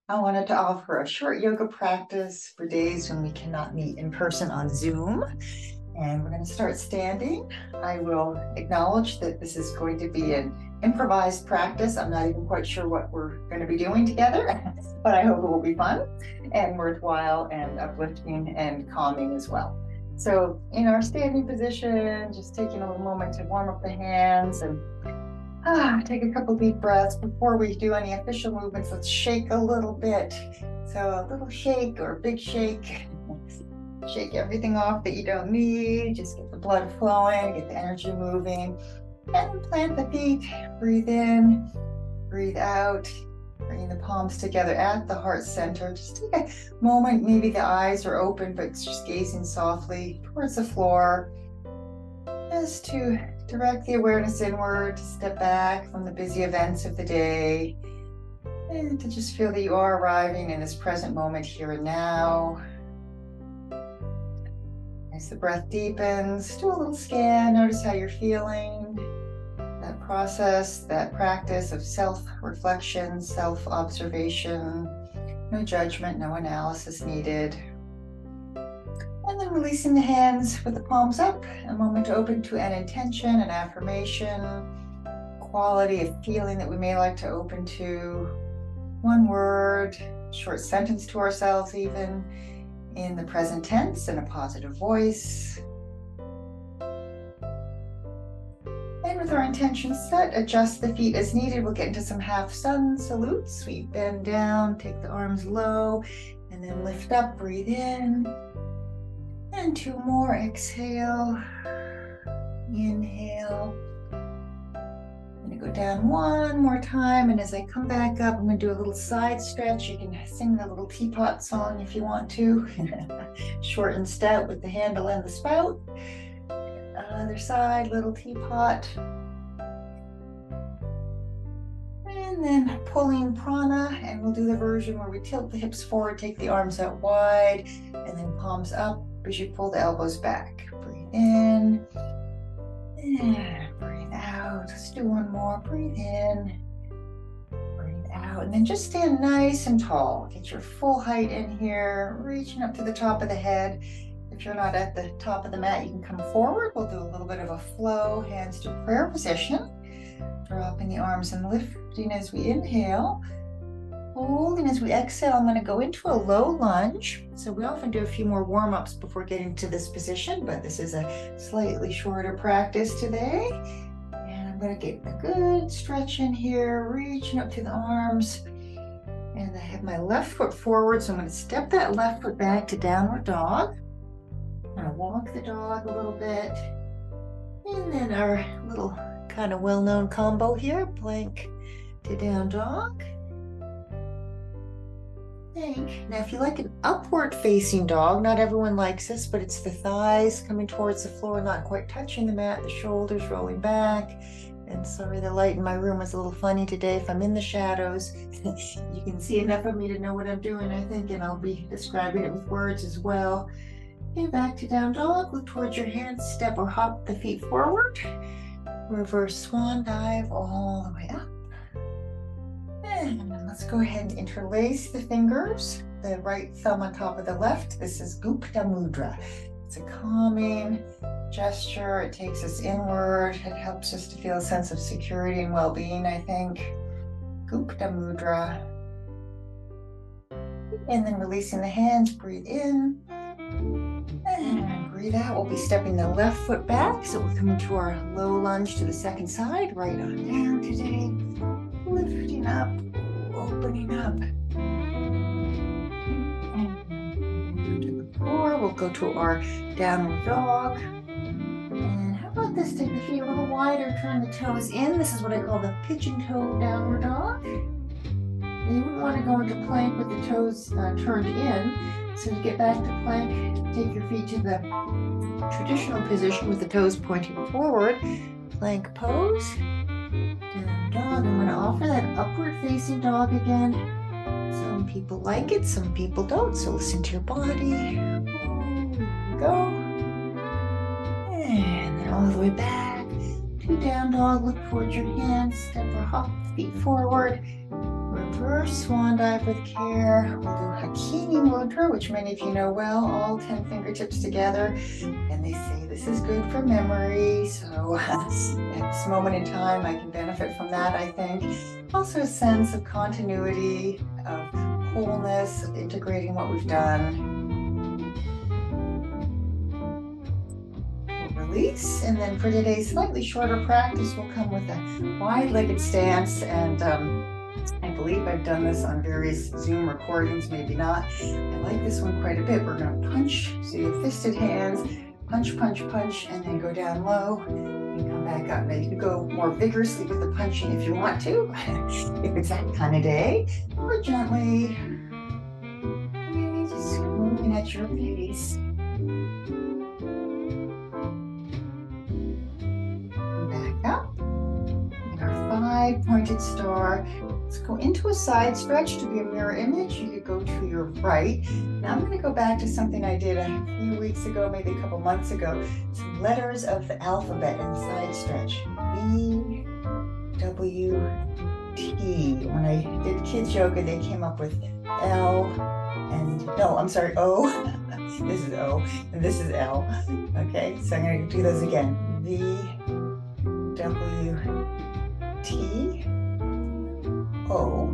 I wanted to offer a short yoga practice for days when we cannot meet in person on Zoom. And we're going to start standing. I will acknowledge that this is going to be an improvised practice. I'm not even quite sure what we're going to be doing together, but I hope it will be fun and worthwhile and uplifting and calming as well. So in our standing position, just taking a little moment to warm up the hands and take a couple deep breaths. Before we do any official movements, let's shake a little bit. So a little shake or a big shake. Shake everything off that you don't need. Just get the blood flowing, get the energy moving. And plant the feet. Breathe in, breathe out. Bringing the palms together at the heart center. Just take a moment. Maybe the eyes are open, but just gazing softly towards the floor. Just to direct the awareness inward, to step back from the busy events of the day, and to just feel that you are arriving in this present moment here and now. As the breath deepens, do a little scan, notice how you're feeling. That process, that practice of self-reflection, self-observation, no judgment, no analysis needed. And then releasing the hands with the palms up, a moment to open to an intention, an affirmation, quality of feeling that we may like to open to. One word, short sentence to ourselves even, in the present tense in a positive voice. And with our intention set, adjust the feet as needed. We'll get into some half sun salutes. Sweet bend down, take the arms low, and then lift up, breathe in. And two more, exhale, inhale. I'm gonna go down one more time, and as I come back up, I'm gonna do a little side stretch. You can sing the little teapot song if you want to. Short and stout with the handle and the spout. Other side, little teapot. And then pulling prana, and we'll do the version where we tilt the hips forward, take the arms out wide, and then palms up as you pull the elbows back. Breathe in, and breathe out. Let's do one more. Breathe in, breathe out, and then just stand nice and tall. Get your full height in here, reaching up to the top of the head. If you're not at the top of the mat, you can come forward. We'll do a little bit of a flow, hands to prayer position. Dropping the arms and lifting as we inhale. Holding as we exhale. I'm going to go into a low lunge. So we often do a few more warm-ups before getting to this position, but this is a slightly shorter practice today. And I'm going to get a good stretch in here, reaching up to the arms. And I have my left foot forward, so I'm going to step that left foot back to downward dog. I'm going to walk the dog a little bit. And then our little kind of well-known combo here, plank to down dog. Now, if you like an upward facing dog, not everyone likes this, but it's the thighs coming towards the floor, not quite touching the mat, the shoulders rolling back. And sorry, the light in my room is a little funny today. If I'm in the shadows, you can see enough of me to know what I'm doing, I think, and I'll be describing it with words as well. Okay, back to down dog, look towards your hands, step or hop the feet forward. Reverse swan dive all the way up. And let's go ahead and interlace the fingers, the right thumb on top of the left. This is Gupta Mudra. It's a calming gesture. It takes us inward. It helps us to feel a sense of security and well-being, I think. Gupta Mudra. And then releasing the hands, breathe in. And breathe out. We'll be stepping the left foot back. So we're coming to our low lunge to the second side, right on down today. Lifting up, opening up. And to the floor, we'll go to our downward dog. And how about this? Take the feet a little wider, turn the toes in. This is what I call the pigeon toe downward dog. And you wouldn't want to go into plank with the toes turned in. So to get back to plank, take your feet to the traditional position with the toes pointing forward. Plank pose. Down dog. I'm going to offer that upward facing dog again. Some people like it, some people don't. So listen to your body. Go. And then all the way back to down dog. Look towards your hands. Step or hop the feet forward. Reverse. our swan dive with care. We'll do Hakini Mudra, which many of you know well, all 10 fingertips together. And they say this is good for memory. So at this moment in time, I can benefit from that, I think. Also a sense of continuity, of wholeness, of integrating what we've done. Release, and then for today's slightly shorter practice, we'll come with a wide-legged stance, and I believe I've done this on various Zoom recordings, maybe not. I like this one quite a bit. We're going to punch, so you have fisted hands, punch, punch, punch, and then go down low and come back up. Now you can go more vigorously with the punching if you want to, if it's that kind of day, or gently, just moving at your pace. Pointed star. Let's go into a side stretch to be a mirror image. You could go to your right. Now I'm going to go back to something I did a few weeks ago, maybe a couple months ago. Some letters of the alphabet in the side stretch. V, W, T. When I did kids yoga, they came up with L and, no, I'm sorry, O. This is O and this is L. Okay, so I'm going to do those again. V, W, T, O,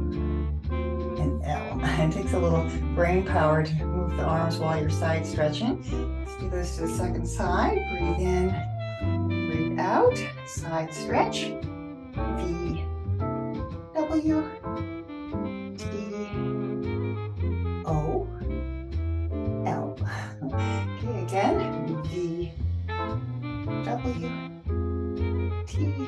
and L. It takes a little brain power to move the arms while you're side stretching. Let's do those to the second side. Breathe in, breathe out, side stretch. V, W, T, O, L. Okay, again. V, W, T,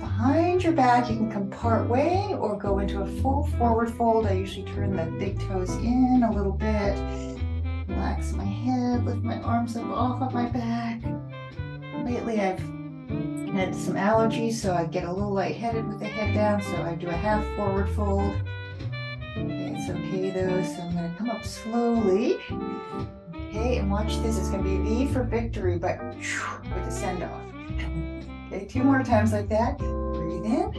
behind your back. You can come part way or go into a full forward fold. I usually turn the big toes in a little bit, relax my head, lift my arms up off of my back. Lately I've had some allergies, so I get a little lightheaded with the head down, so I do a half forward fold. Okay, it's okay though, so I'm going to come up slowly. Okay, and watch this. It's going to be V for victory, but with a send off. Okay, 2 more times like that. Breathe in.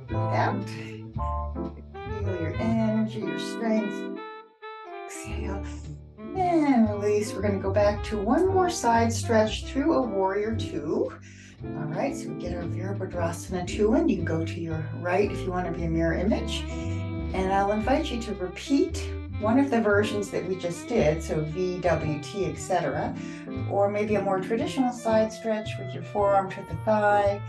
Breathe out. Feel your energy, your strength. Exhale. And release. We're going to go back to one more side stretch through a warrior 2. All right, so we get our Virabhadrasana 2 in. You can go to your right if you want to be a mirror image. And I'll invite you to repeat one of the versions that we just did, so V, W, T, etc. Or maybe a more traditional side stretch with your forearm to the thigh,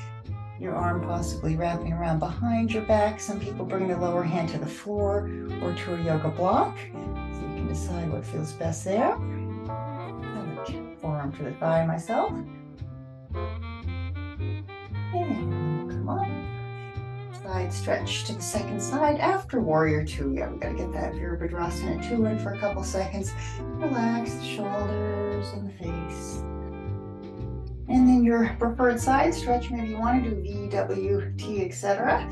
your arm possibly wrapping around behind your back. Some people bring the lower hand to the floor or to a yoga block. So you can decide what feels best there. Forearm to the thigh myself. And come on. Side stretch to the second side after warrior 2. Yeah, we got to get that Virabhadrasana 2 in for a couple seconds. Relax the shoulders and the face. And then your preferred side stretch, maybe you want to do V, W, T, etc.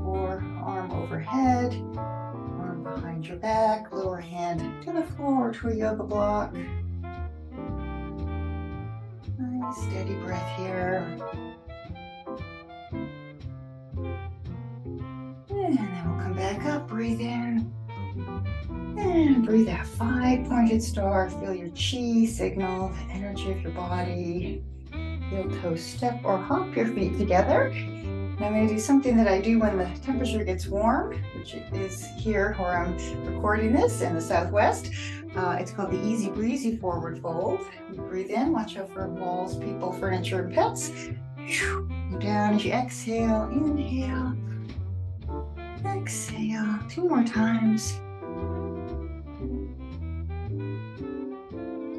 Or arm overhead, arm behind your back, lower hand to the floor or to a yoga block. Nice steady breath here. And then we'll come back up, breathe in, and breathe out. 5 pointed star, feel your chi signal, the energy of your body. Heel toe step or hop your feet together. And I'm going to do something that I do when the temperature gets warm, which is here where I'm recording this in the Southwest. It's called the easy breezy forward fold. You breathe in, watch out for walls, people, furniture, and pets. Down as you exhale, inhale. Exhale. 2 more times.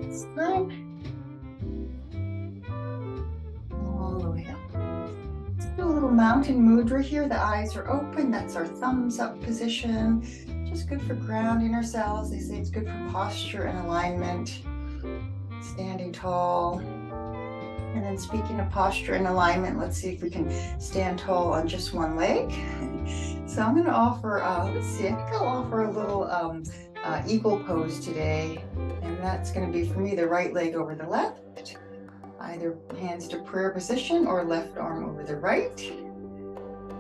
This time. All the way up. Let's do a little mountain mudra here. The eyes are open. That's our thumbs up position. Just good for grounding ourselves. They say it's good for posture and alignment. Standing tall. And then speaking of posture and alignment, let's see if we can stand tall on just one leg. So I'm going to offer, let's see, I think I'll offer a little eagle pose today. And that's going to be for me the right leg over the left. I either hands to prayer position or left arm over the right.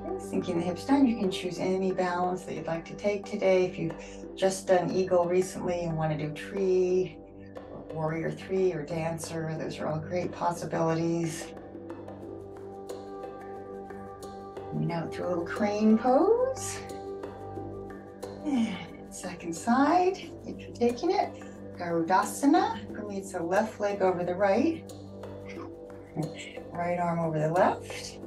And sinking the hips down, you can choose any balance that you'd like to take today. If you've just done eagle recently and want to do tree, or warrior three, or dancer, those are all great possibilities. Coming out to a little crane pose. And second side, if you're taking it, Garudasana. For me, it's the left leg over the right. Right arm over the left.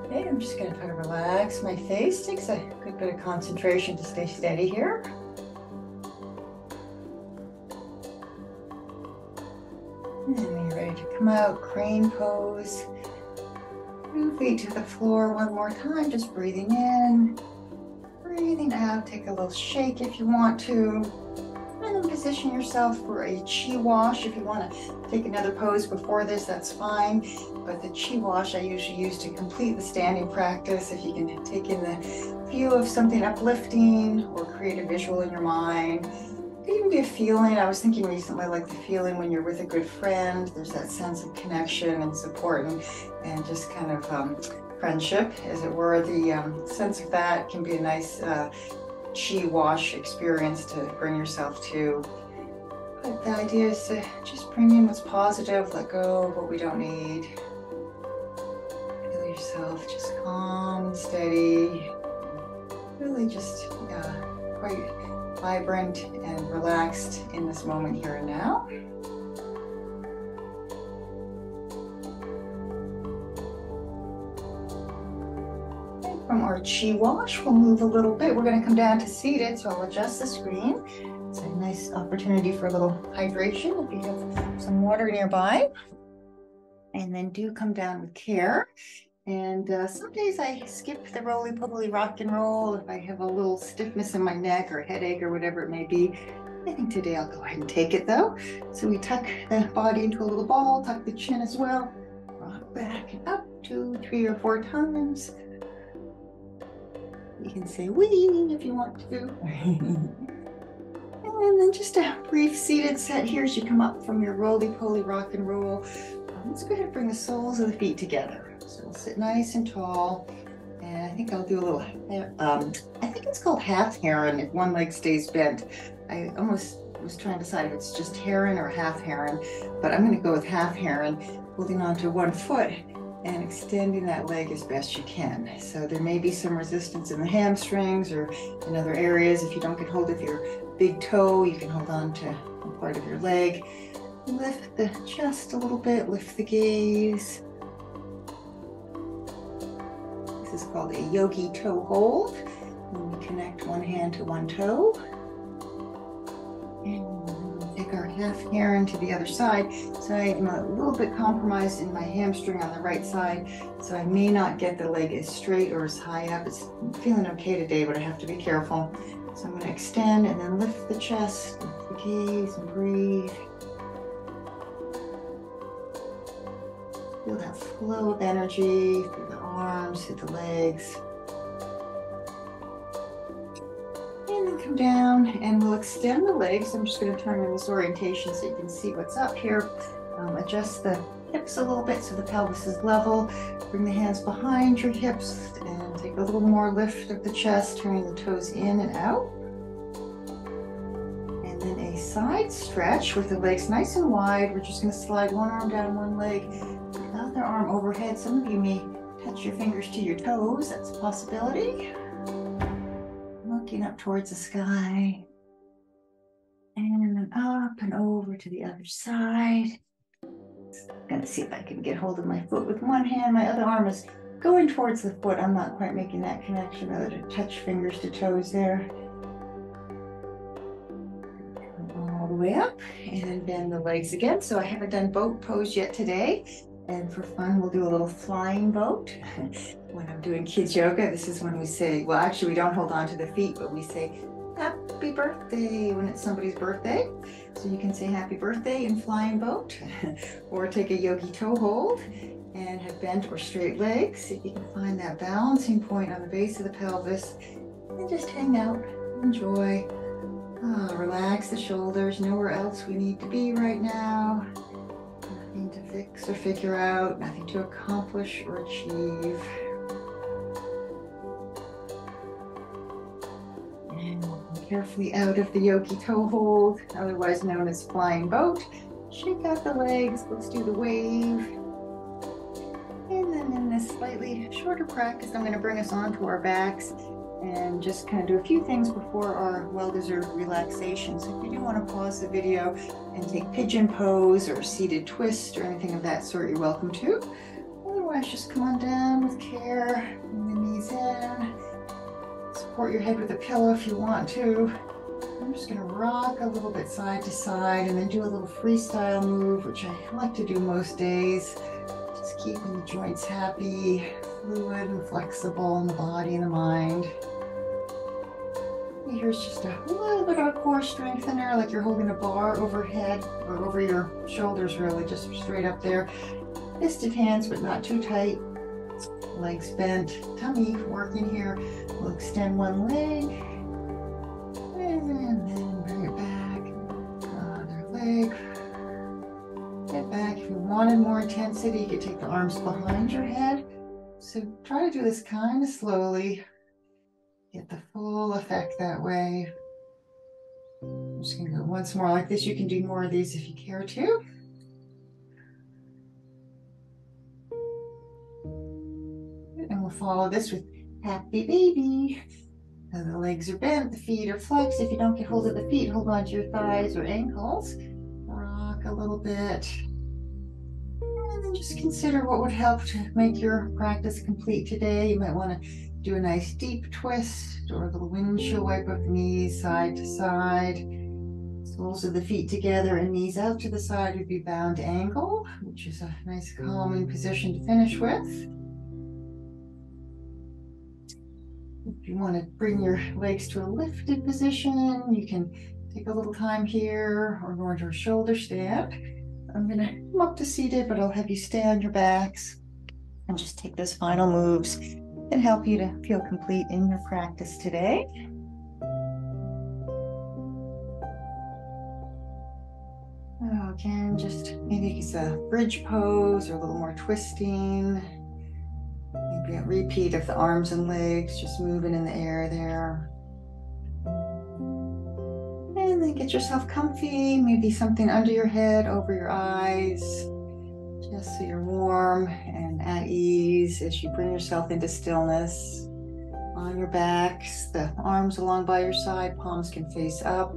Okay, I'm just going to try to relax my face. Takes a good bit of concentration to stay steady here. And when you're ready to come out, crane pose. 2 feet to the floor one more time, just breathing in, breathing out. Take a little shake if you want to. And then position yourself for a chi wash. If you want to take another pose before this, that's fine. But the chi wash I usually use to complete the standing practice. If you can take in the feel of something uplifting or create a visual in your mind. It can even be a feeling. I was thinking recently, like the feeling when you're with a good friend. There's that sense of connection and support and just kind of friendship, as it were. The sense of that can be a nice chi wash experience to bring yourself to. But the idea is to just bring in what's positive, let go of what we don't need. Feel yourself just calm and steady. Really just quite vibrant and relaxed in this moment here and now. From our chi wash, we'll move a little bit. We're going to come down to seated, so I'll adjust the screen. It's a nice opportunity for a little hydration if you have some water nearby. And then do come down with care. And some days I skip the roly-poly rock and roll if I have a little stiffness in my neck or headache or whatever it may be. I think today I'll go ahead and take it though. So we tuck the body into a little ball, tuck the chin as well. Rock back and up 2, 3, or 4 times. You can say wee if you want to. And then just a brief seated set here as you come up from your roly-poly rock and roll. Let's go ahead and bring the soles of the feet together. So we'll sit nice and tall. And I think I'll do a little, I think it's called half heron if one leg stays bent. I almost was trying to decide if it's just heron or half heron, but I'm going to go with half heron, holding on to one foot and extending that leg as best you can. So there may be some resistance in the hamstrings or in other areas. If you don't get hold of your big toe, you can hold on to one part of your leg. Lift the chest a little bit, lift the gaze. This is called a yogi toe hold. When we connect one hand to one toe. And we'll take our half heron to the other side. So I'm a little bit compromised in my hamstring on the right side, so I may not get the leg as straight or as high up. I'm feeling okay today, but I have to be careful. So I'm going to extend and then lift the chest, lift the gaze, and breathe. Feel that flow of energy through the arms, through the legs. And then come down and we'll extend the legs. I'm just going to turn in this orientation so you can see what's up here. Adjust the hips a little bit so the pelvis is level. Bring the hands behind your hips and take a little more lift of the chest, turning the toes in and out. And then a side stretch with the legs nice and wide. We're just going to slide one arm down one leg, the other arm overhead. Some of you may touch your fingers to your toes. That's a possibility. Looking up towards the sky. And then up and over to the other side. I'm going to see if I can get hold of my foot with one hand. My other arm is going towards the foot. I'm not quite making that connection, whether to touch fingers to toes there. All the way up and bend the legs again. So I haven't done boat pose yet today. And for fun, we'll do a little flying boat. When I'm doing kids yoga, this is when we say, well, actually we don't hold on to the feet, but we say, happy birthday when it's somebody's birthday. So you can say happy birthday in flying boat or take a yogi toe hold and have bent or straight legs. If you can find that balancing point on the base of the pelvis and just hang out, enjoy. Relax the shoulders, nowhere else we need to be right now. Nothing to fix or figure out, nothing to accomplish or achieve. And carefully out of the yogi toe hold, otherwise known as flying boat. Shake out the legs, let's do the wave. And then in this slightly shorter practice, I'm going to bring us onto our backs and just kind of do a few things before our well-deserved relaxation. So if you do want to pause the video and take pigeon pose or seated twist or anything of that sort, you're welcome to. Otherwise, just come on down with care, bring the knees in. Support your head with a pillow if you want to. I'm just going to rock a little bit side to side and then do a little freestyle move, which I like to do most days. Just keeping the joints happy, fluid and flexible in the body and the mind. Here's just a little bit of a core strengthener, like you're holding a bar overhead or over your shoulders, really, just straight up there. Fisted hands, but not too tight. Legs bent, tummy working here. We'll extend one leg and then bring it back. Other leg. Get back. If you wanted more intensity, you could take the arms behind your head. So try to do this kind of slowly. Get the full effect that way. I'm just going to go once more like this. You can do more of these if you care to. And we'll follow this with happy baby. Now the legs are bent, the feet are flexed. If you don't get hold of the feet, hold on to your thighs or ankles. Rock a little bit. And then just consider what would help to make your practice complete today. You might want to do a nice deep twist or a little windshield wipe of the knees side to side. Soles of the feet together and knees out to the side would be bound angle, which is a nice calming position to finish with. If you want to bring your legs to a lifted position, you can take a little time here or go into a shoulder stand. I'm going to come up to seated, but I'll have you stay on your backs and just take those final moves that help you to feel complete in your practice today. Again, just maybe it's a bridge pose or a little more twisting. Maybe a repeat of the arms and legs, just moving in the air there. And then get yourself comfy, maybe something under your head, over your eyes, just so you're warm and at ease as you bring yourself into stillness. On your backs, the arms along by your side, palms can face up.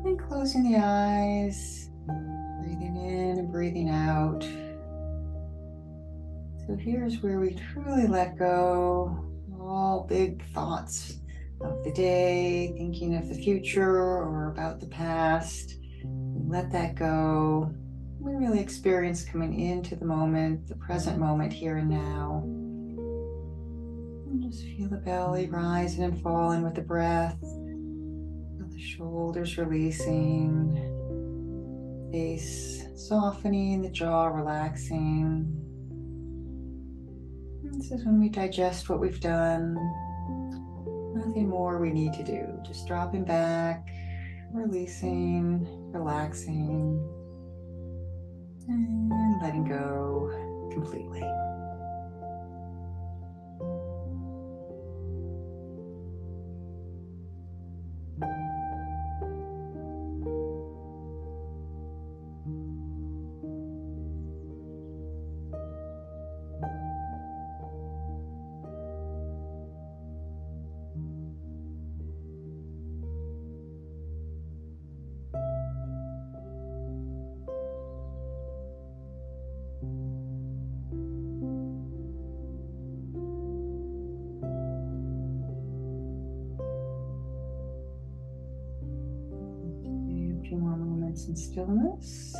And closing the eyes, breathing in and breathing out. So here's where we truly let go all big thoughts of the day, thinking of the future or about the past. Let that go. We really experience coming into the moment, the present moment, here and now. And just feel the belly rising and falling with the breath. Feel the shoulders releasing, face softening, the jaw relaxing. This is when we digest what we've done. Nothing more we need to do. Just dropping back, releasing, relaxing, and letting go completely. More moments in stillness.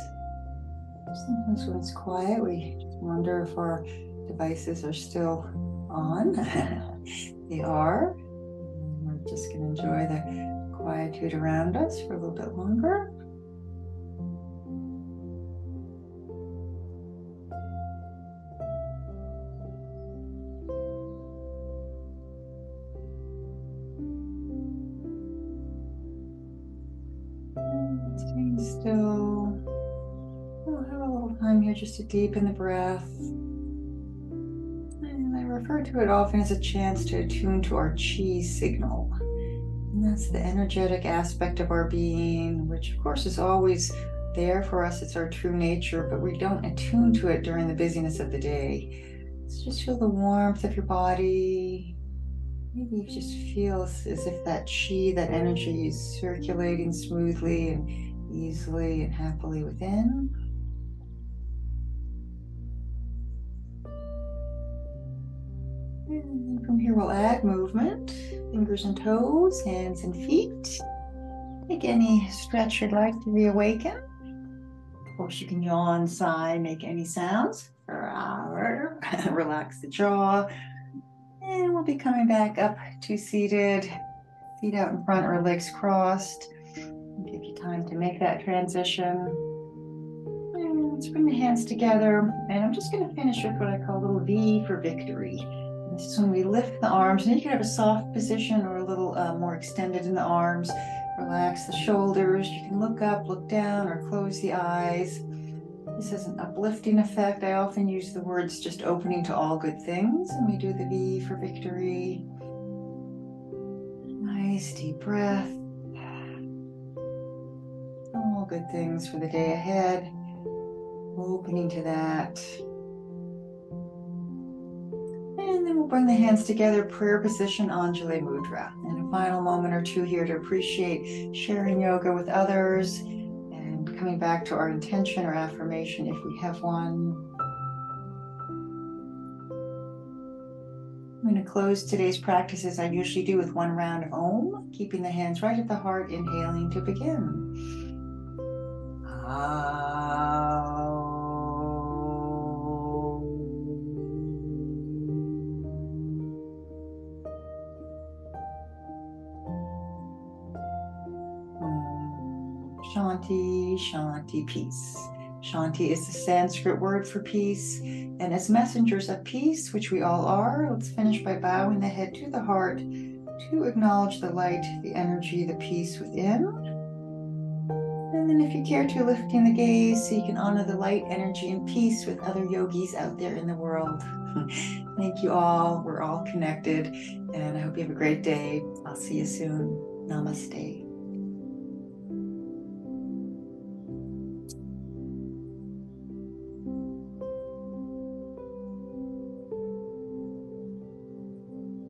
Sometimes when it's quiet, we just wonder if our devices are still on. They are. We're just going to enjoy the quietude around us for a little bit longer. Staying still. We'll have a little time here just to deepen the breath. And I refer to it often as a chance to attune to our chi signal. And that's the energetic aspect of our being, which of course is always there for us. It's our true nature, but we don't attune to it during the busyness of the day. So just feel the warmth of your body. Maybe you just feel as if that chi, that energy is circulating smoothly and easily and happily within. And from here we'll add movement, fingers and toes, hands and feet. Make any stretch you'd like to reawaken. Of course, you can yawn, sigh, make any sounds. Relax the jaw. And we'll be coming back up to seated, feet out in front or legs crossed. I'll give you time to make that transition. And let's bring the hands together. And I'm just going to finish with what I call a little V for victory. And this is when we lift the arms. And you can have a soft position or a little more extended in the arms. Relax the shoulders. You can look up, look down, or close the eyes. This has an uplifting effect. I often use the words just opening to all good things. And we do the V for victory. Nice deep breath. All good things for the day ahead. Opening to that. And then we'll bring the hands together, prayer position, Anjali Mudra. And a final moment or two here to appreciate sharing yoga with others and coming back to our intention or affirmation if we have one. I'm going to close today's practice as I usually do with one round of Om, keeping the hands right at the heart, inhaling to begin. Shanti, Shanti, peace. Shanti is the Sanskrit word for peace, and as messengers of peace, which we all are, let's finish by bowing the head to the heart to acknowledge the light, the energy, the peace within. And then if you care to, lifting the gaze so you can honor the light, energy, and peace with other yogis out there in the world. Thank you all. We're all connected, and I hope you have a great day. I'll see you soon. Namaste.